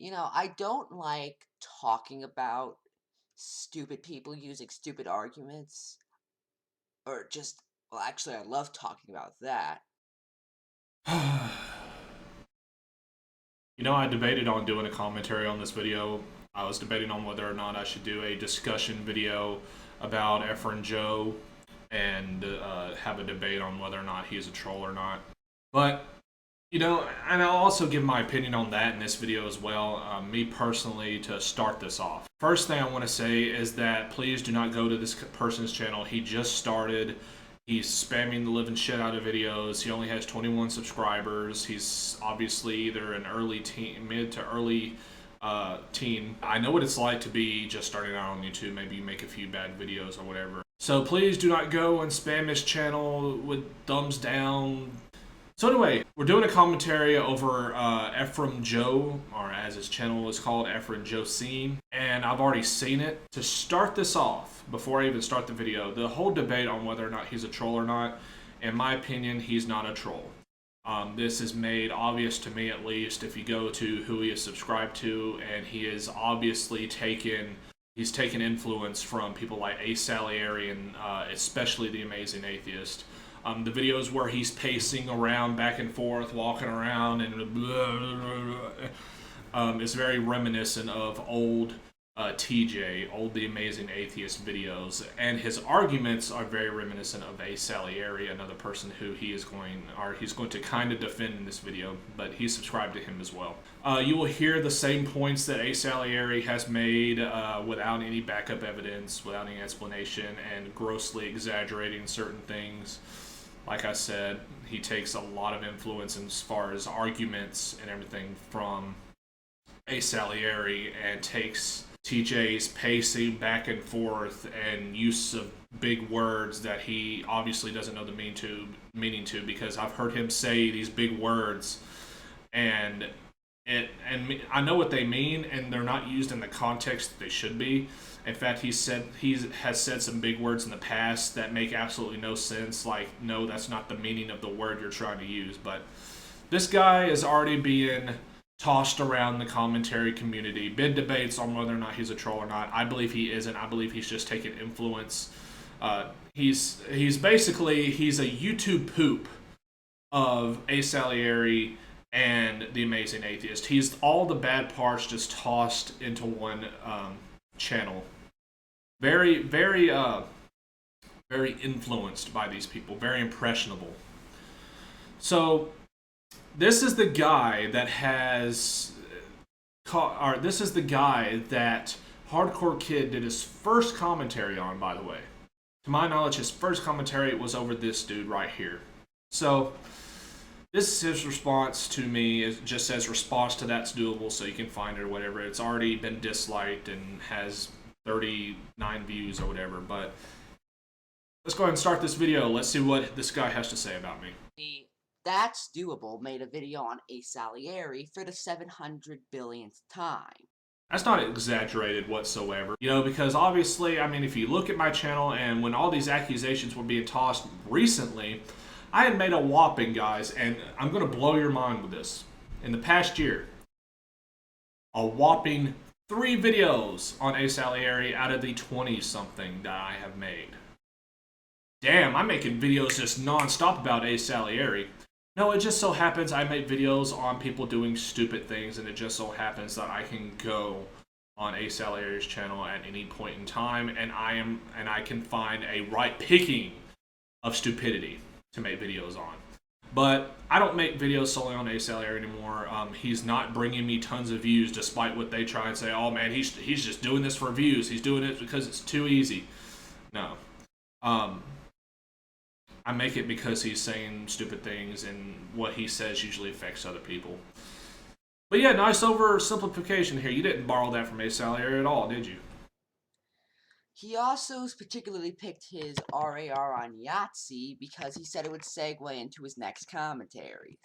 I don't like talking about stupid people using stupid arguments, or just, well, actually, I love talking about that. I debated on doing a commentary on this video. I was debating on whether or not I should do a discussion video about Ephron Joe and have a debate on whether or not he's a troll or not. But, and I'll also give my opinion on that in this video as well. Me personally, to start this off. First thing I want to say is that please do not go to this person's channel. He just started. He's spamming the living shit out of videos. He only has 21 subscribers. He's obviously either an early teen, mid to early teen. I know what it's like to be just starting out on YouTube. Maybe you make a few bad videos or whatever. So please do not go and spam his channel with thumbs down. So anyway, we're doing a commentary over Ephrom Joe, or as his channel is called, Ephrom Josine, and I've already seen it. To start this off, before I even start the video, the whole debate on whether or not he's a troll or not, in my opinion, he's not a troll. This is made obvious to me, at least, if you go to who he is subscribed to, and he is obviously taken influence from people like A. Salieri and especially The Amazing Atheist. The videos where he's pacing around back and forth, walking around, and blah, blah, blah, is very reminiscent of old TJ, old The Amazing Atheist videos, and his arguments are very reminiscent of A. Salieri, another person who he's going to kind of defend in this video, but he's subscribed to him as well. You will hear the same points that A. Salieri has made without any backup evidence, without any explanation, and grossly exaggerating certain things. Like I said, he takes a lot of influence as far as arguments and everything from A. Salieri, and takes TJ's pacing back and forth and use of big words that he obviously doesn't know the meaning to, because I've heard him say these big words and I know what they mean, and they're not used in the context that they should be. In fact, he has said some big words in the past that make absolutely no sense. Like, no, that's not the meaning of the word you're trying to use. But this guy is already being tossed around the commentary community. Big debates on whether or not he's a troll or not. I believe he isn't. I believe he's just taking influence. He's basically a YouTube poop of A. Salieri and The Amazing Atheist. He's all the bad parts just tossed into one channel. Very, very, very influenced by these people. Very impressionable. So this is the guy that this is the guy that Hardcore Kid did his first commentary on, by the way. To my knowledge, his first commentary was over this dude right here. So this is his response to me. It just says response to that's doable, so you can find it or whatever. It's already been disliked and has 39 views or whatever. But let's go ahead and start this video. Let's see what this guy has to say about me. The That's Doable made a video on A. Salieri for the 700 billionth time. That's not exaggerated whatsoever, because obviously, I mean, if you look at my channel and when all these accusations were being tossed recently, I had made a whopping, guys, and I'm going to blow your mind with this. In the past year, a whopping 3 videos on A. Salieri out of the 20-something that I have made. Damn, I'm making videos just non-stop about A. Salieri. No, it just so happens I make videos on people doing stupid things, and it just so happens that I can go on A. Salieri's channel at any point in time, and I can find a right picking of stupidity to make videos on. But I don't make videos solely on A. Salieri anymore. He's not bringing me tons of views, despite what they try and say. Oh man, he's just doing this for views. He's doing it because it's too easy. No. I make it because he's saying stupid things, and what he says usually affects other people. But yeah, nice oversimplification here. You didn't borrow that from A. Salieri at all, did you? He also particularly picked his RAR on Yahtzee because he said it would segue into his next commentaries.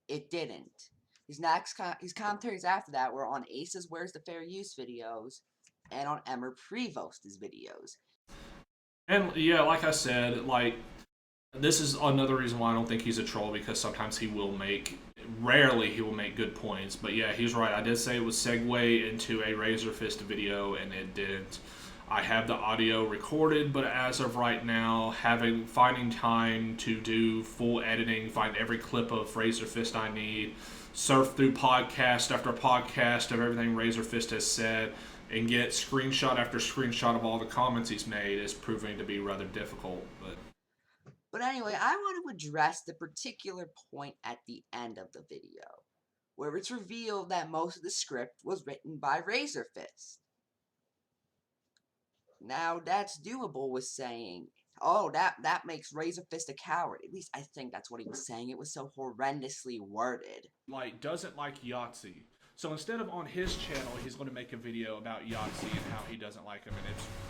It didn't. His commentaries after that were on Ace's Where's the Fair Use videos and on Emmer Prevost's videos. And yeah, like I said, this is another reason why I don't think he's a troll, because sometimes he will make rarely he will make good points. But yeah, he's right. I did say it would segue into a Razor Fist video, and it didn't. I have the audio recorded, but as of right now, finding time to do full editing, find every clip of Razor Fist I need, surf through podcast after podcast of everything Razor Fist has said, and get screenshot after screenshot of all the comments he's made is proving to be rather difficult. But anyway, I want to address the particular point at the end of the video, where it's revealed that most of the script was written by Razor Fist. Now, that's doable with saying, oh, that makes Razor Fist a coward. At least I think that's what he was saying. It was so horrendously worded. Like, doesn't like Yahtzee. So instead of on his channel, he's going to make a video about Yahtzee and how he doesn't like him, and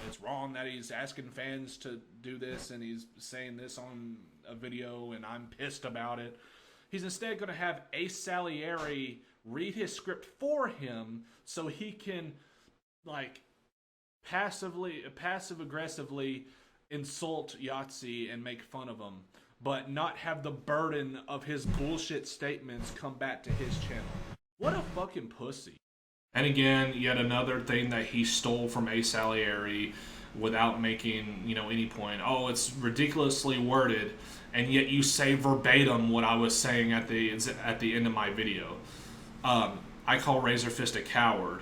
it's wrong that he's asking fans to do this, and he's saying this on a video, and I'm pissed about it. He's instead going to have Ace Salieri read his script for him so he can, like, passive-aggressively insult Yahtzee and make fun of him, but not have the burden of his bullshit statements come back to his channel. What a fucking pussy. And again, yet another thing that he stole from Ace Salieri without making, any point. Oh, it's ridiculously worded, and yet you say verbatim what I was saying at the end of my video. I call Razor Fist a coward.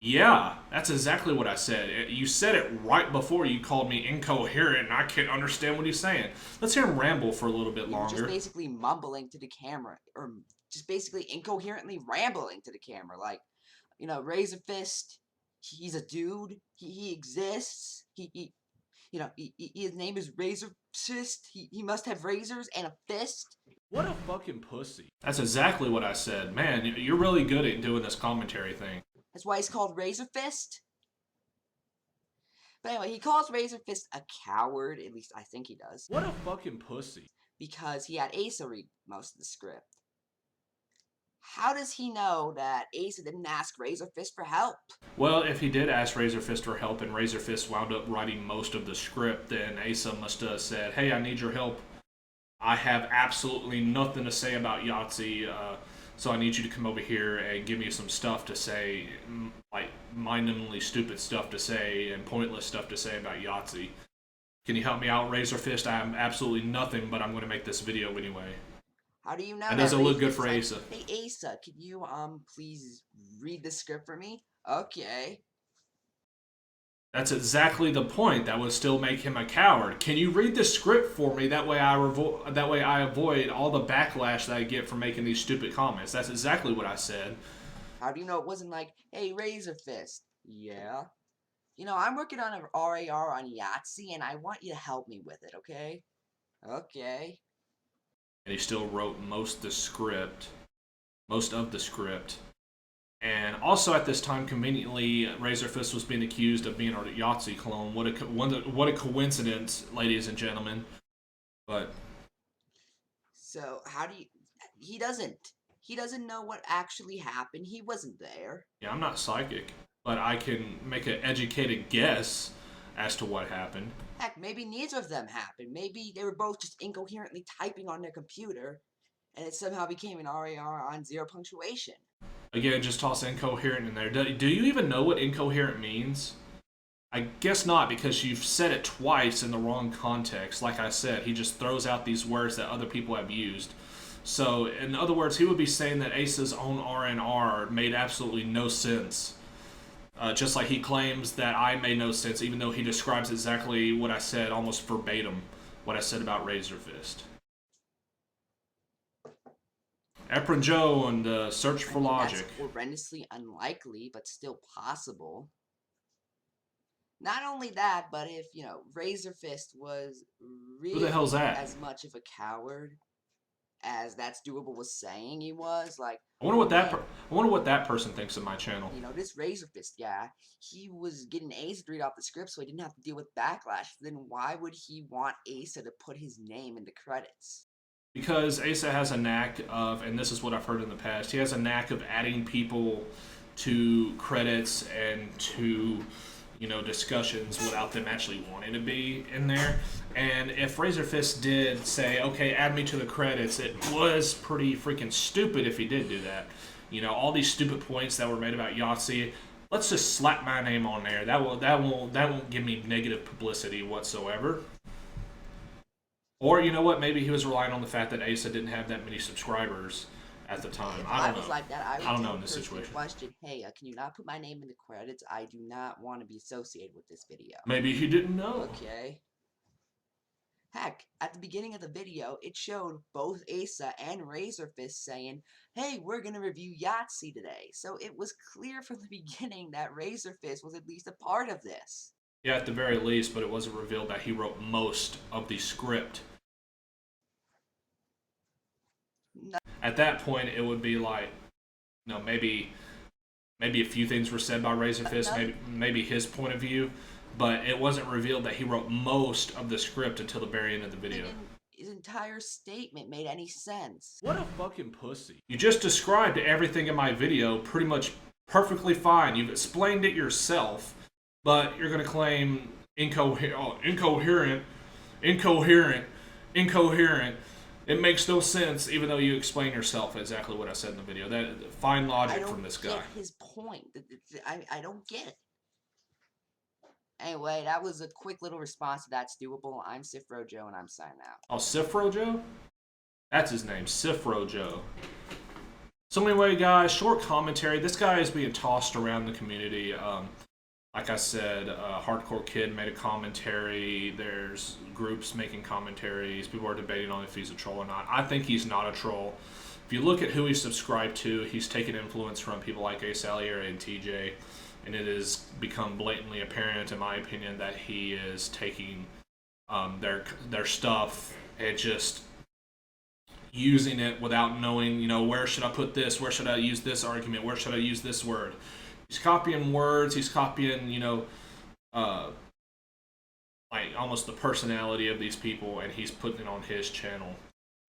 Yeah, that's exactly what I said. You said it right before you called me incoherent, and I can't understand what he's saying. Let's hear him ramble for a little bit longer. Just basically mumbling to the camera, or just basically incoherently rambling to the camera. Like, Razor Fist, he's a dude. He exists. His name is Razor Fist. He must have razors and a fist. What a fucking pussy. That's exactly what I said. Man, you're really good at doing this commentary thing. That's why he's called Razor Fist. But anyway, he calls Razor Fist a coward. At least I think he does. What a fucking pussy. Because he had Asa read most of the script. How does he know that Asa didn't ask Razor Fist for help? Well, if he did ask Razor Fist for help and Razor Fist wound up writing most of the script, then Asa must have said, hey, I need your help. I have absolutely nothing to say about Yahtzee, so I need you to come over here and give me some stuff to say, like mind-numbingly stupid stuff to say and pointless stuff to say about Yahtzee. Can you help me out, Razor Fist? I have absolutely nothing, but I'm going to make this video anyway. How do you know that? It doesn't look good for like, Asa. Hey, Asa, can you, please read the script for me? Okay. That's exactly the point. That would still make him a coward. Can you read the script for me? That way I avoid all the backlash that I get from making these stupid comments. That's exactly what I said. How do you know it wasn't like, hey, Razor Fist? Yeah. I'm working on an RAR on Yahtzee, and I want you to help me with it, okay? Okay. And he still wrote most of the script. And also at this time, conveniently, Razor Fist was being accused of being a Yahtzee clone. What a coincidence, ladies and gentlemen. But so how do you? He doesn't know what actually happened. He wasn't there. Yeah, I'm not psychic, but I can make an educated guess as to what happened. Heck, maybe neither of them happened. Maybe they were both just incoherently typing on their computer, and it somehow became an RAR on 0 punctuation. Again, just toss incoherent in there. Do you even know what incoherent means? I guess not, because you've said it twice in the wrong context. Like I said, he just throws out these words that other people have used. So, in other words, he would be saying that Asa's own RNR made absolutely no sense. Just like he claims that I made no sense, even though he describes exactly what I said, almost verbatim, what I said about Razor Fist. Ephrom Joe and Search for Logic. That's horrendously unlikely, but still possible. Not only that, but if, Razor Fist was really Who the hell's that? As much of a coward as That's Doable was saying he was, like... I wonder what that person thinks of my channel. This Razor Fist, yeah, he was getting Asa to read off the script so he didn't have to deal with backlash. Then why would he want Asa to put his name in the credits? Because Asa has a knack of, and this is what I've heard in the past, he has a knack of adding people to credits and to, discussions without them actually wanting to be in there. And if Razorfist did say, okay, add me to the credits, it was pretty freaking stupid if he did do that. All these stupid points that were made about Yahtzee, let's just slap my name on there. That won't give me negative publicity whatsoever. Or you know what? Maybe he was relying on the fact that Asa didn't have that many subscribers at the time. I don't know. Like that, I don't know in this situation. Question: Hey, can you not put my name in the credits? I do not want to be associated with this video. Maybe he didn't know. Okay. Heck, at the beginning of the video, it showed both Asa and Razorfist saying, hey, we're going to review Yahtzee today. So it was clear from the beginning that Razorfist was at least a part of this. Yeah, at the very least, but it wasn't revealed that he wrote most of the script. No. At that point, it would be like, maybe a few things were said by Razorfist, maybe his point of view, but it wasn't revealed that he wrote most of the script until the very end of the video. His entire statement made any sense. What a fucking pussy. You just described everything in my video pretty much perfectly fine. You've explained it yourself, but you're going to claim incoherent. It makes no sense, even though you explain yourself exactly what I said in the video. That fine logic from this guy. I don't get his point. I don't get it. Anyway, that was a quick little response to That's Doable. I'm Ephrom Joe, and I'm signing out. Oh, Ephrom Joe? That's his name, Ephrom Joe. So anyway, guys, short commentary. This guy is being tossed around the community. Like I said, Hardcore Kid made a commentary. There's groups making commentaries. People are debating on if he's a troll or not. I think he's not a troll. If you look at who he's subscribed to, he's taken influence from people like Ace Allier and TJ. And it has become blatantly apparent, in my opinion, that he is taking their stuff and just using it without knowing, where should I put this? Where should I use this argument? Where should I use this word? He's copying words. He's copying, like almost the personality of these people, and he's putting it on his channel.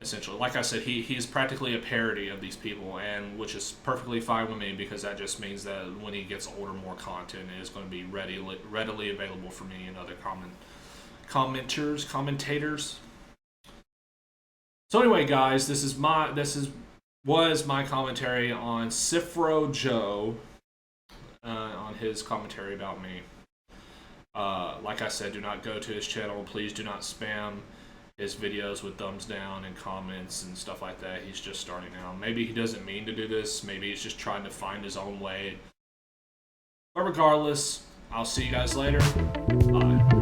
Essentially, like I said, he's practically a parody of these people, and which is perfectly fine with me because that just means that when he gets older, more content is going to be readily available for me and other commentators. So anyway, guys, this was my commentary on Ephrom Joe, on his commentary about me. Like I said, do not go to his channel. Please do not spam his videos with thumbs down and comments and stuff like that. He's just starting out. Maybe he doesn't mean to do this. Maybe he's just trying to find his own way. But regardless, I'll see you guys later. Bye.